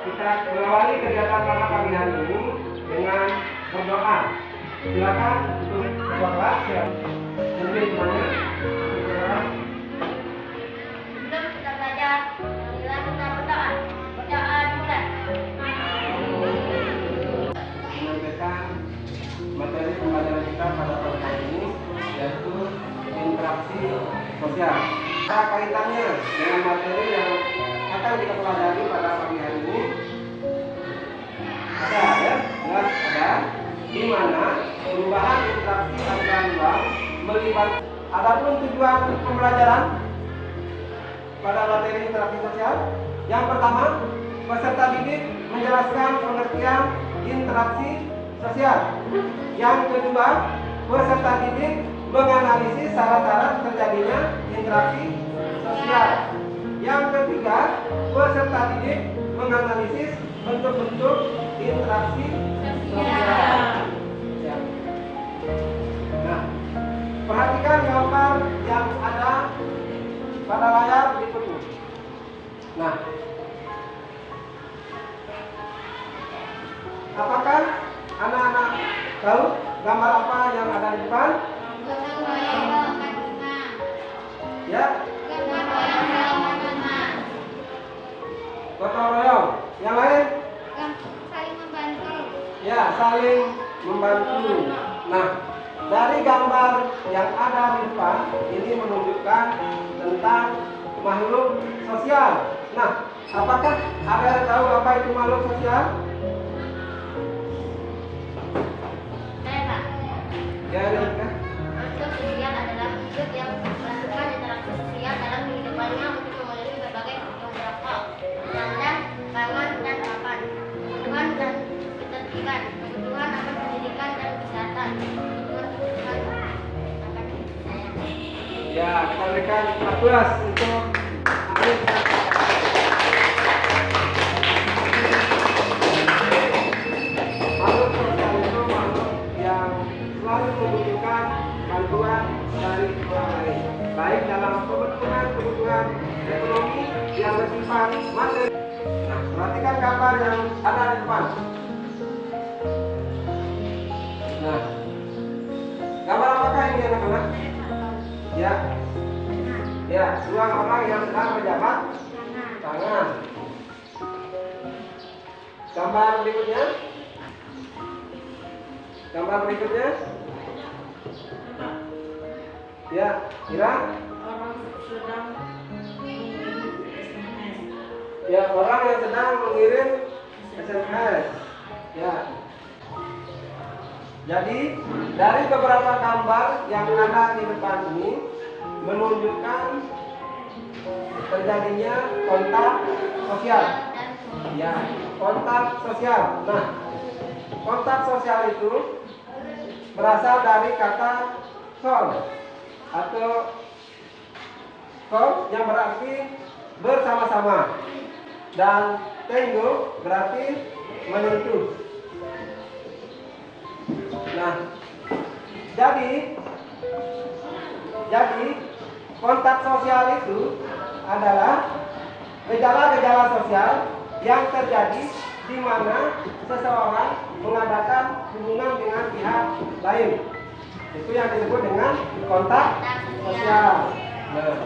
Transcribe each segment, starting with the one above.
kita mengawali kegiatan pada pagi hari ini dengan berdoa. Silakan untuk berdoa. Mungkin semuanya berdoa. Sebelum kita belajar, marilah kita berdoa. Berdoa mulai. Menyampaikan materi pembelajaran kita pada pagi hari ini, yaitu interaksi sosial. Apa kaitannya dengan materi yang akan kita pelajari pada pagi hari ini? Ada ya, jelas ada. Di mana perubahan interaksi antar ruang melibat. Adapun tujuan pembelajaran pada materi interaksi sosial, yang pertama, peserta didik menjelaskan pengertian interaksi sosial. Yang kedua, peserta didik menganalisis syarat-syarat terjadinya interaksi sosial. Yang ketiga, peserta didik menganalisis bentuk-bentuk interaksi sosial. Ya. Nah, perhatikan gambar yang ada pada layar berikut ini. Nah, apakah anak-anak tahu gambar apa yang ada di depan? Ya, gotong royong. Yang lain? Saling membantu. Ya, saling membantu. Nah, dari gambar yang ada di depan ini menunjukkan tentang makhluk sosial. Nah, apakah ada yang tahu apa itu makhluk sosial? Saya Pak. Ya, kan? Makhluk sosial adalah hidup yang melakukan interaksi sosial dalam kehidupannya untuk memenuhi berbagai beberapa kebutuhan pangan dan papan, kebutuhan dan ketertiban, kebutuhan akan pendidikan dan kesehatan, kebutuhan akan sayang. Ya, kita berikan applause untuk Arif. Makhluk sosial itu makhluk yang selalu membutuhkan bantuan dari orang lain, baik dalam kebutuhan ekonomi yang bersifat materi. Nah, perhatikan gambar yang ada di depan. Nah, gambar apakah ini anak-anak? Ya, ya, dua orang yang sedang berjabat tangan. Gambar berikutnya. Gambar berikutnya. Ya, kira? Orang sedang mengirim SMS. Ya, orang yang sedang mengirim SMS. Ya. Jadi, dari beberapa gambar yang ada di depan ini menunjukkan terjadinya kontak sosial. Ya, kontak sosial. Nah, kontak sosial itu berasal dari kata kon atau kon yang berarti bersama-sama, dan tengo berarti menyentuh. Nah, jadi kontak sosial itu adalah gejala-gejala sosial yang terjadi di mana seseorang mengadakan hubungan dengan pihak lain. Itu yang disebut dengan kontak sosial. Nah,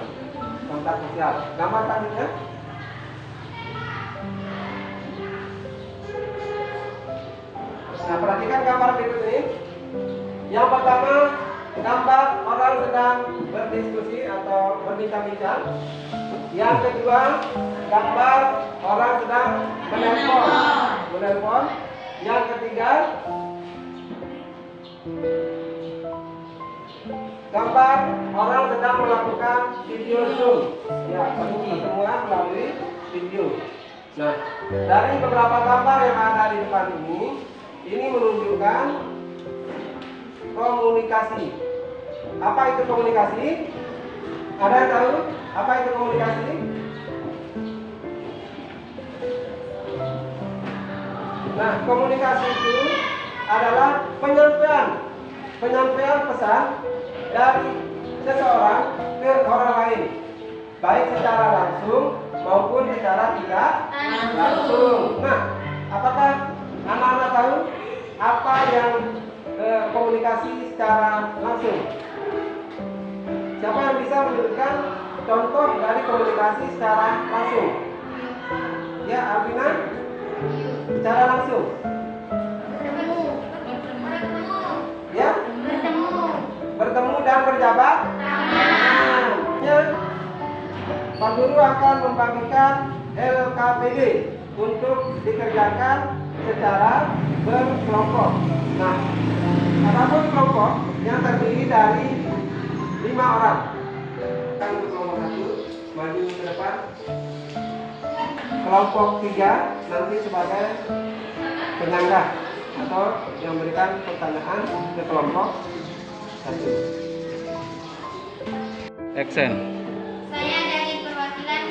kontak sosial. Gambar selanjutnya. Nah, perhatikan gambar berikut ini. Yang pertama, gambar orang sedang berdiskusi atau berbincang-bincang. Yang kedua, gambar orang sedang menelpon. Yang ketiga, gambar orang sedang melakukan video Zoom. Ya, pertemuan melalui video. Nah, dari beberapa gambar yang ada di depan ini menunjukkan komunikasi. Apa itu komunikasi? Ada yang tahu apa itu komunikasi? Nah, komunikasi itu adalah penyampaian pesan dari seseorang ke orang lain, baik secara langsung langsung maupun secara tidak langsung. Nah, apakah anak-anak tahu apa yang komunikasi secara langsung? Siapa yang bisa menunjukkan contoh dari komunikasi secara langsung? Ya, Alvina, secara langsung. Bertemu. Ya, bertemu dan berjabat tangan. Ya, Pak Guru akan membagikan LKPD untuk dikerjakan secara berkelompok. Nah, adapun kelompok yang terdiri dari 5 orang. Untuk kelompok 1 maju ke depan. Kelompok 3 nanti sebagai penyanggah atau yang memberikan pertanyaan ke kelompok 1. Action. Saya dari perwakilan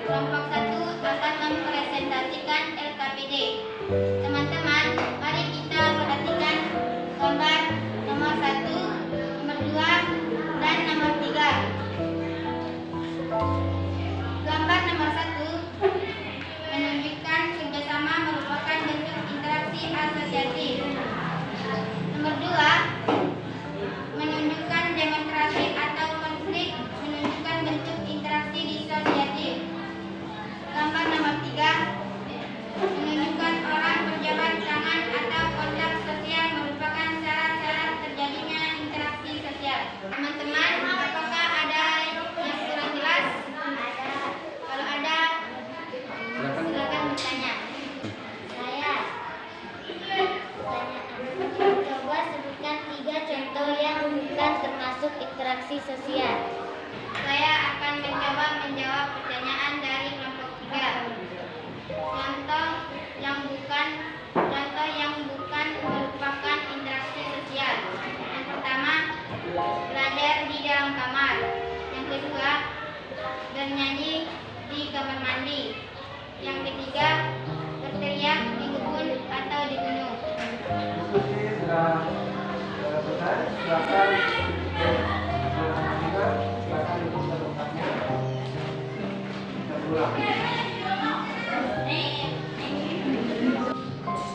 kelompok 1 akan mempresentasikan LKPD. Teman-teman, mari kita perhatikan gambar nomor 1, nomor 2, dan nomor 3. Gambar nomor 1 menunjukkan kerjasama merupakan bentuk interaksi asosiatif. Nomor 2 menunjukkan demonstrasi atau konflik menunjukkan bentuk interaksi disosiatif. Gambar nomor 3 menunjukkan orang berjabat tangan atau kontak sosial merupakan syarat-syarat terjadinya interaksi sosial. Teman-teman, apakah ada yang kurang jelas? Kalau ada, silakan bertanya. Saya coba sebutkan 3 contoh yang bukan termasuk interaksi sosial. Saya akan mencoba menjawab pertanyaan dari kelompok 3. Contoh yang bukan merupakan interaksi sosial. Yang pertama, belajar di dalam kamar. Yang kedua, bernyanyi di kamar mandi. Yang ketiga, berteriak di kebun atau di gunung. Diskusi sudah selesai. Silakan silakan untuk tempatnya. Kita pulang.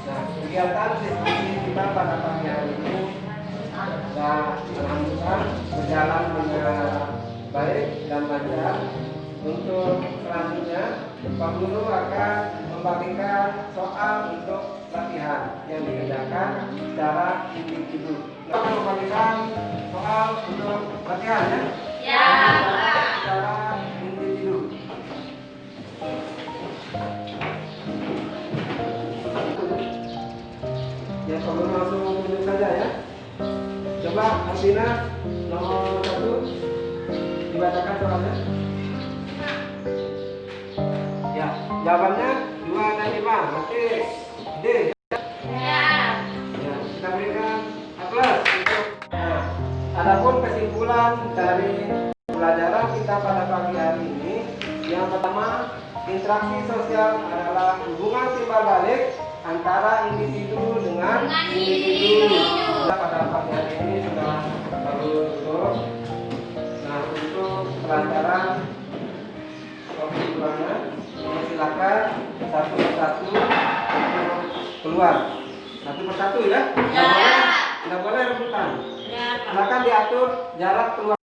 Nah, kegiatan diskusi kita pada pagi hari ini sudah alhamdulillah berjalan dengan baik dan lancar. Untuk selanjutnya, Pak Guru akan membagikan soal untuk latihan yang dikerjakan secara individu. Kita akan membagikan soal untuk latihan ya? Ya, Pak. Secara individu. Ya, Pak Guru langsung tunjuk saja ya. Coba Alvina nomor 1 dibacakan soalnya. Ya, jawabannya 2 dan 5. Berarti D. Ya. Ya, kita berikan aplaus untuk. Nah, adapun kesimpulan dari pelajaran kita pada pagi hari ini, yang pertama, interaksi sosial adalah hubungan timbal balik antara individu dengan individu. Kita pada pagi hari ini sudah baru tutup. Nah, untuk kelancaran kesimpulannya, silakan satu persatu untuk keluar. Satu persatu ya. Tidak boleh rebutan. Silakan diatur jarak keluar.